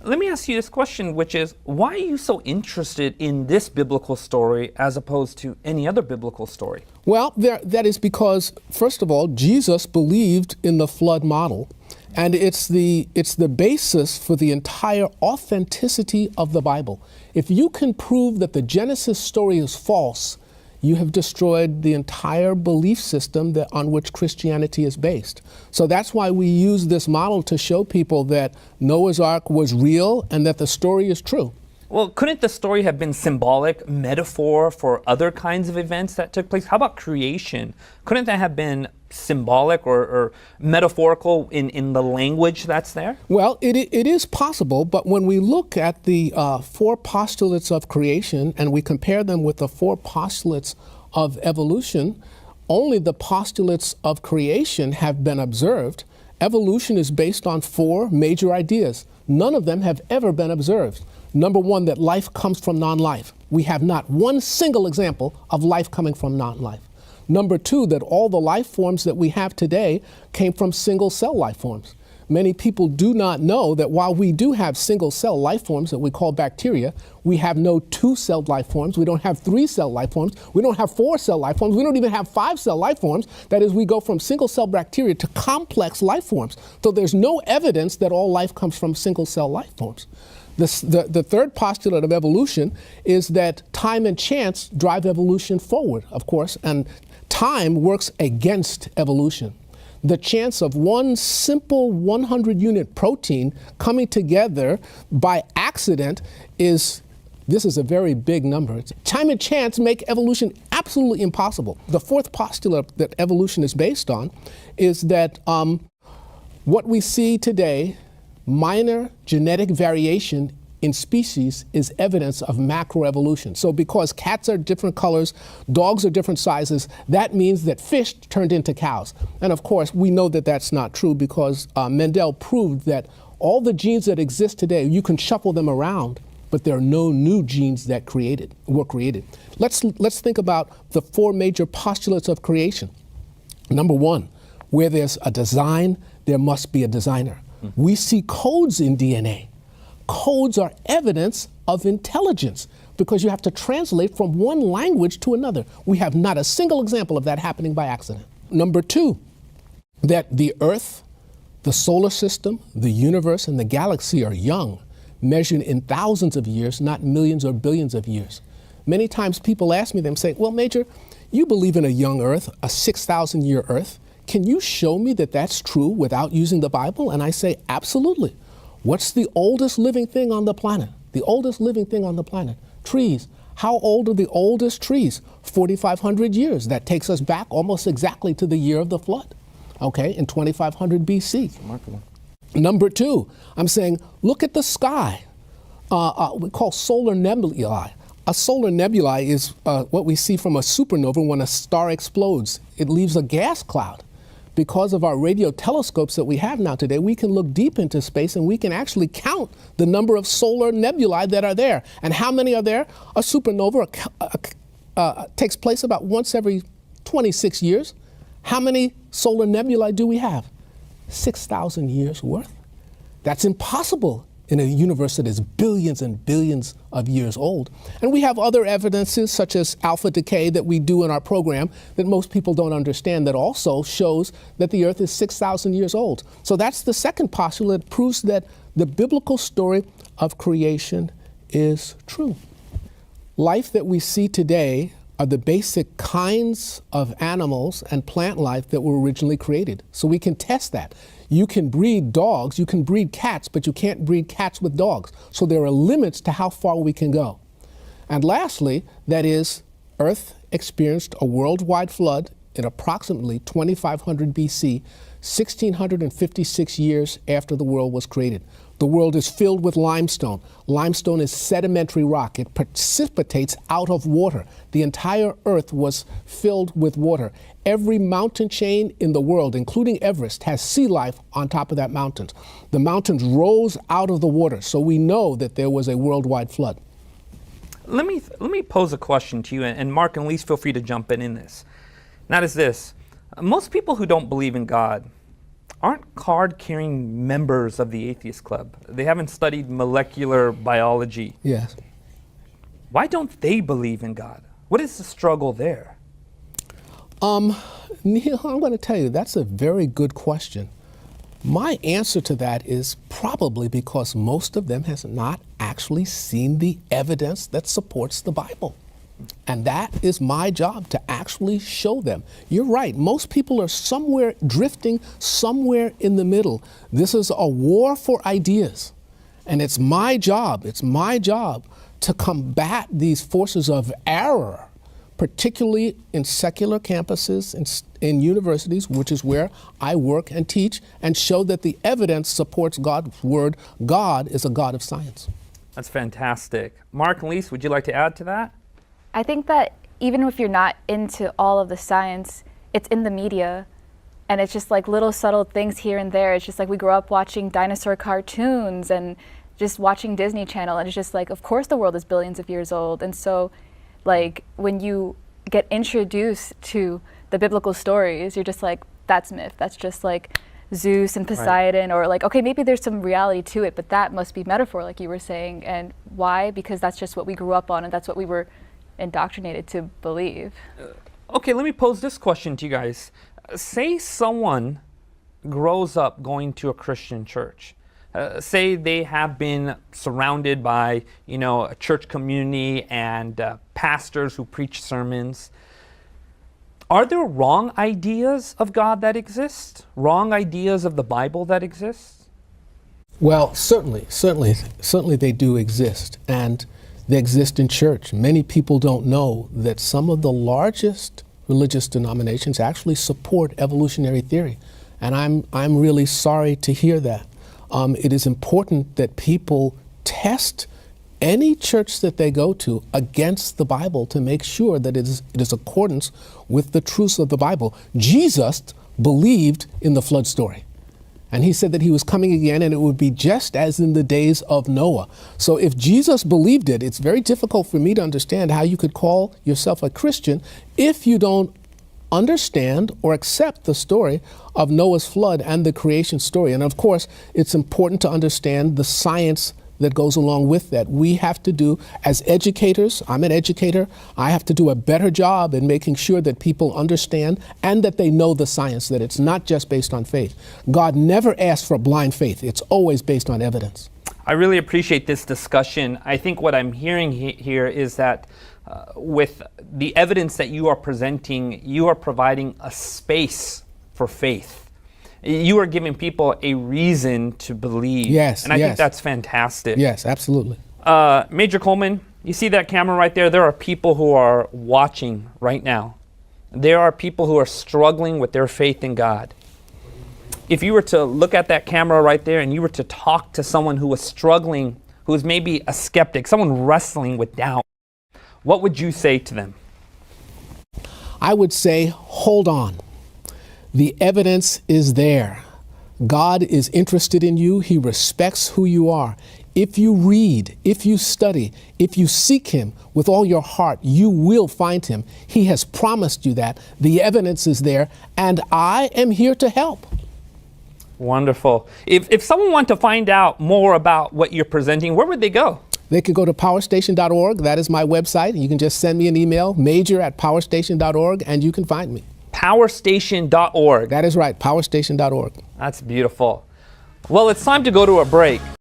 Let me ask you this question, which is, why are you so interested in this biblical story as opposed to any other biblical story? Well, that is because, first of all, Jesus believed in the flood model, and it's the basis for the entire authenticity of the Bible. If you can prove that the Genesis story is false, you have destroyed the entire belief system on which Christianity is based. So that's why we use this model to show people that Noah's Ark was real and that the story is true. Well, couldn't the story have been symbolic, metaphor for other kinds of events that took place? How about creation? Couldn't that have been symbolic or metaphorical in the language that's there? Well, it is possible, but when we look at the 4 postulates of creation and we compare them with the 4 postulates of evolution, only the postulates of creation have been observed. Evolution is based on 4 major ideas. None of them have ever been observed. Number 1, that life comes from non-life. We have not one single example of life coming from non-life. Number 2, that all the life forms that we have today came from single-cell life forms. Many people do not know that while we do have single-cell life forms that we call bacteria, we have no 2-celled life forms, we don't have 3-cell life forms, we don't have 4-cell life forms, we don't even have 5-cell life forms. That is, we go from single-cell bacteria to complex life forms. So there's no evidence that all life comes from single-cell life forms. The third postulate of evolution is that time and chance drive evolution forward, of course, and time works against evolution. The chance of one simple 100-unit protein coming together by accident this is a very big number. Time and chance make evolution absolutely impossible. The fourth postulate that evolution is based on is that what we see today, minor genetic variation in species, is evidence of macroevolution. So because cats are different colors, dogs are different sizes, that means that fish turned into cows. And of course, we know that that's not true because Mendel proved that all the genes that exist today, you can shuffle them around, but there are no new genes that were created. Let's think about the 4 major postulates of creation. Number 1, where there's a design, there must be a designer. We see codes in DNA. Codes are evidence of intelligence because you have to translate from one language to another. We have not a single example of that happening by accident. Number 2, that the Earth, the solar system, the universe, and the galaxy are young, measured in thousands of years, not millions or billions of years. Many times people ask me, they say, well, Major, you believe in a young Earth, a 6,000-year Earth. Can you show me that that's true without using the Bible? And I say, absolutely. What's the oldest living thing on the planet? The oldest living thing on the planet? Trees. How old are the oldest trees? 4,500 years. That takes us back almost exactly to the year of the flood, okay, in 2500 BC. Remarkable. Number 2, I'm saying, look at the sky. We call solar nebulae. A solar nebula is what we see from a supernova when a star explodes. It leaves a gas cloud. Because of our radio telescopes that we have now today, we can look deep into space and we can actually count the number of solar nebulae that are there. And how many are there? A supernova takes place about once every 26 years. How many solar nebulae do we have? 6,000 years worth. That's impossible in a universe that is billions and billions of years old. And we have other evidences such as alpha decay that we do in our program that most people don't understand that also shows that the Earth is 6,000 years old. So that's the second postulate that proves that the biblical story of creation is true. Life that we see today are the basic kinds of animals and plant life that were originally created. So we can test that. You can breed dogs, you can breed cats, but you can't breed cats with dogs. So there are limits to how far we can go. And lastly, that is, Earth experienced a worldwide flood in approximately 2500 BC, 1656 years after the world was created. The world is filled with limestone. Limestone is sedimentary rock. It precipitates out of water. The entire Earth was filled with water. Every mountain chain in the world, including Everest, has sea life on top of that mountain. The mountains rose out of the water, so we know that there was a worldwide flood. Let me pose a question to you, and Mark and Lise, feel free to jump in this. And that is this. Most people who don't believe in God aren't card-carrying members of the atheist club. They haven't studied molecular biology. Yes. Why don't they believe in God? What is the struggle there? Neil, I'm going to tell you, that's a very good question. My answer to that is probably because most of them has not actually seen the evidence that supports the Bible. And that is my job, to actually show them. You're right, most people are somewhere drifting, somewhere in the middle. This is a war for ideas. And it's my job to combat these forces of error, particularly in secular campuses, in universities, which is where I work and teach, and show that the evidence supports God's word. God is a God of science. That's fantastic. Mark and Lise, would you like to add to that? I think that even if you're not into all of the science, it's in the media. And it's just like little subtle things here and there. It's just like we grew up watching dinosaur cartoons and just watching Disney Channel. And it's just like, of course the world is billions of years old. And so like when you get introduced to the biblical stories, you're just like, that's myth. That's just like Zeus and Poseidon, right. Or like, okay, maybe there's some reality to it, but that must be metaphor, like you were saying. And why? Because that's just what we grew up on, and that's what we were indoctrinated to believe. Okay, let me pose this question to you guys. Say someone grows up going to a Christian church. Say they have been surrounded by, a church community and pastors who preach sermons. Are there wrong ideas of God that exist? Wrong ideas of the Bible that exist? Well, certainly they do exist, and they exist in church. Many people don't know that some of the largest religious denominations actually support evolutionary theory, and I'm really sorry to hear that. It is important that people test any church that they go to against the Bible to make sure that it is accordance with the truths of the Bible. Jesus believed in the flood story. And he said that he was coming again and it would be just as in the days of Noah. So if Jesus believed it, it's very difficult for me to understand how you could call yourself a Christian if you don't understand or accept the story of Noah's flood and the creation story. And of course, it's important to understand the science that goes along with that. We have to do, as educators, I'm an educator, I have to do a better job in making sure that people understand and that they know the science, that it's not just based on faith. God never asked for blind faith. It's always based on evidence. I really appreciate this discussion. I think what I'm hearing here is that with the evidence that you are presenting, you are providing a space for faith. You are giving people a reason to believe. Yes, and I think that's fantastic. Yes, absolutely. Major Coleman, you see that camera right there? There are people who are watching right now. There are people who are struggling with their faith in God. If you were to look at that camera right there and you were to talk to someone who was struggling, who is maybe a skeptic, someone wrestling with doubt, what would you say to them? I would say, hold on. The evidence is there. God is interested in you. He respects who you are. If you read, if you study, if you seek him with all your heart, you will find him. He has promised you that. The evidence is there, and I am here to help. Wonderful. If someone wanted to find out more about what you're presenting, where would they go? They can go to powerstation.org. That is my website. You can just send me an email, major@powerstation.org, and you can find me. Powerstation.org. That is right, powerstation.org. That's beautiful. Well, it's time to go to a break.